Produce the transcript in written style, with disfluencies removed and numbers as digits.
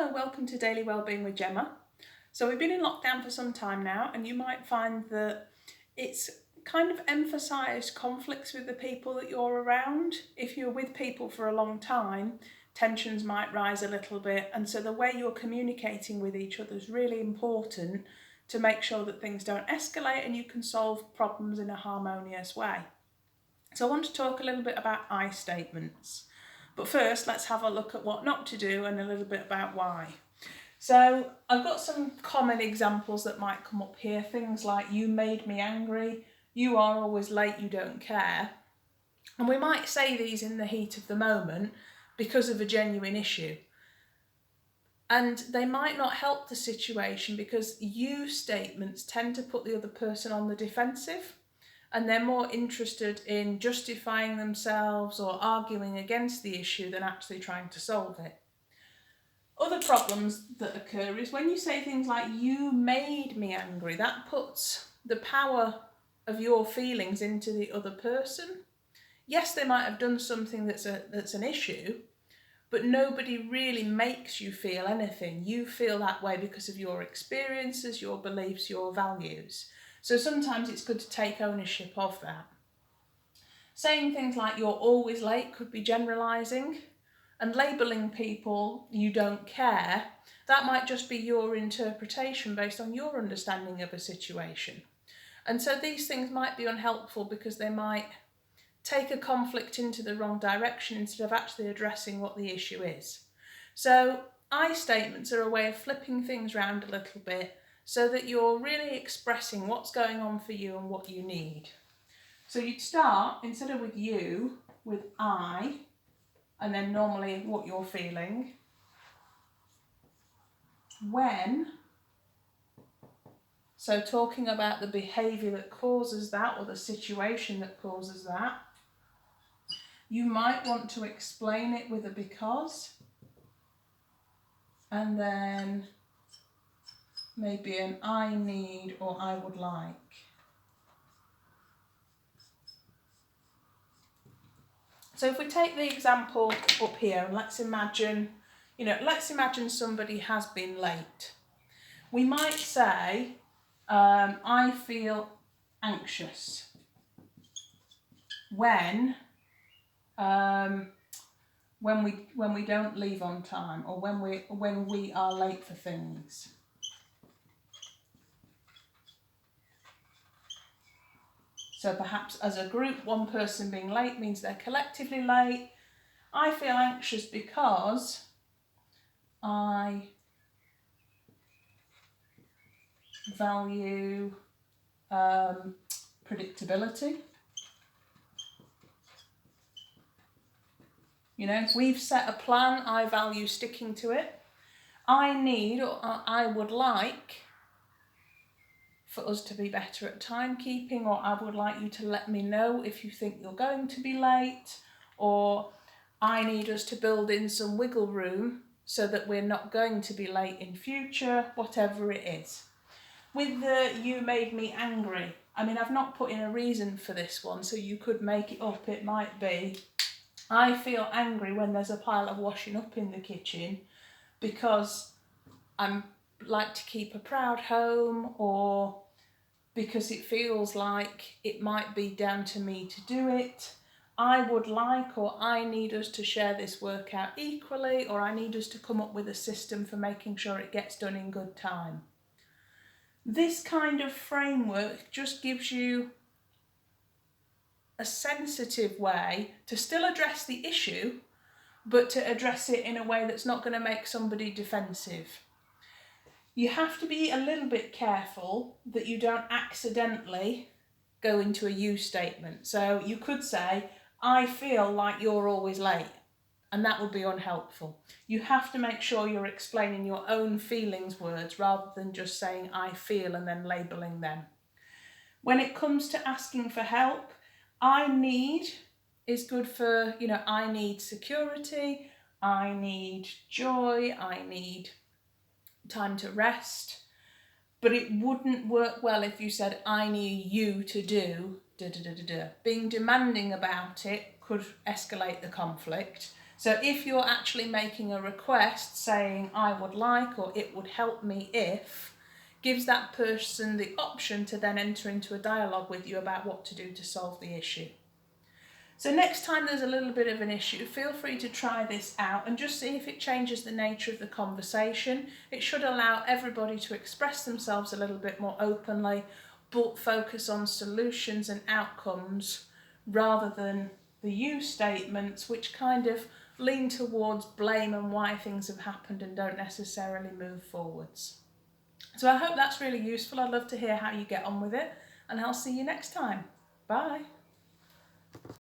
Hello, welcome to Daily Wellbeing with Gemma. So we've been in lockdown for some time now, and you might find that it's kind of emphasised conflicts with the people that you're around. If you're with people for a long time, tensions might rise a little bit, and so the way you're communicating with each other is really important to make sure that things don't escalate and you can solve problems in a harmonious way. So I want to talk a little bit about I statements. But first, let's have a look at what not to do and a little bit about why. So I've got some common examples that might come up here. Things like, you made me angry, you are always late, you don't care. And we might say these in the heat of the moment because of a genuine issue. And they might not help the situation because you statements tend to put the other person on the defensive, and they're more interested in justifying themselves or arguing against the issue than actually trying to solve it. Other problems that occur is when you say things like, you made me angry, that puts the power of your feelings into the other person. Yes, they might have done something that's an issue, but nobody really makes you feel anything. You feel that way because of your experiences, your beliefs, your values. So sometimes it's good to take ownership of that. Saying things like you're always late could be generalising, and labelling people you don't care, that might just be your interpretation based on your understanding of a situation. And so these things might be unhelpful because they might take a conflict into the wrong direction instead of actually addressing what the issue is. So I statements are a way of flipping things around a little bit so that you're really expressing what's going on for you and what you need. So you'd start, instead of with you, with I, and then normally what you're feeling. When, so talking about the behaviour that causes that or the situation that causes that. You might want to explain it with a because, and then maybe an I need or I would like. So if we take the example up here and let's imagine somebody has been late. We might say, I feel anxious when we don't leave on time or when we are late for things. So perhaps as a group, one person being late means they're collectively late. I feel anxious because I value predictability. If we've set a plan, I value sticking to it. I need or I would like for us to be better at timekeeping, or I would like you to let me know if you think you're going to be late, or I need us to build in some wiggle room so that we're not going to be late in future, whatever it is. With the you made me angry, I've not put in a reason for this one, so you could make it up. It might be, I feel angry when there's a pile of washing up in the kitchen because I'm like to keep a proud home, or because it feels like it might be down to me to do it. I would like or I need us to share this work out equally, or I need us to come up with a system for making sure it gets done in good time. This kind of framework just gives you a sensitive way to still address the issue, but to address it in a way that's not going to make somebody defensive. You have to be a little bit careful that you don't accidentally go into a you statement. So you could say, I feel like you're always late, and that would be unhelpful. You have to make sure you're explaining your own feelings words rather than just saying I feel and then labelling them. When it comes to asking for help, I need is good for, I need security, I need joy, I need time to rest. But it wouldn't work well if you said, I need you to do da da da da da. Being demanding about it could escalate the conflict. So if you're actually making a request saying I would like or it would help me if, gives that person the option to then enter into a dialogue with you about what to do to solve the issue. So next time there's a little bit of an issue, feel free to try this out and just see if it changes the nature of the conversation. It should allow everybody to express themselves a little bit more openly, but focus on solutions and outcomes rather than the you statements, which kind of lean towards blame and why things have happened and don't necessarily move forwards. So I hope that's really useful. I'd love to hear how you get on with it, and I'll see you next time. Bye.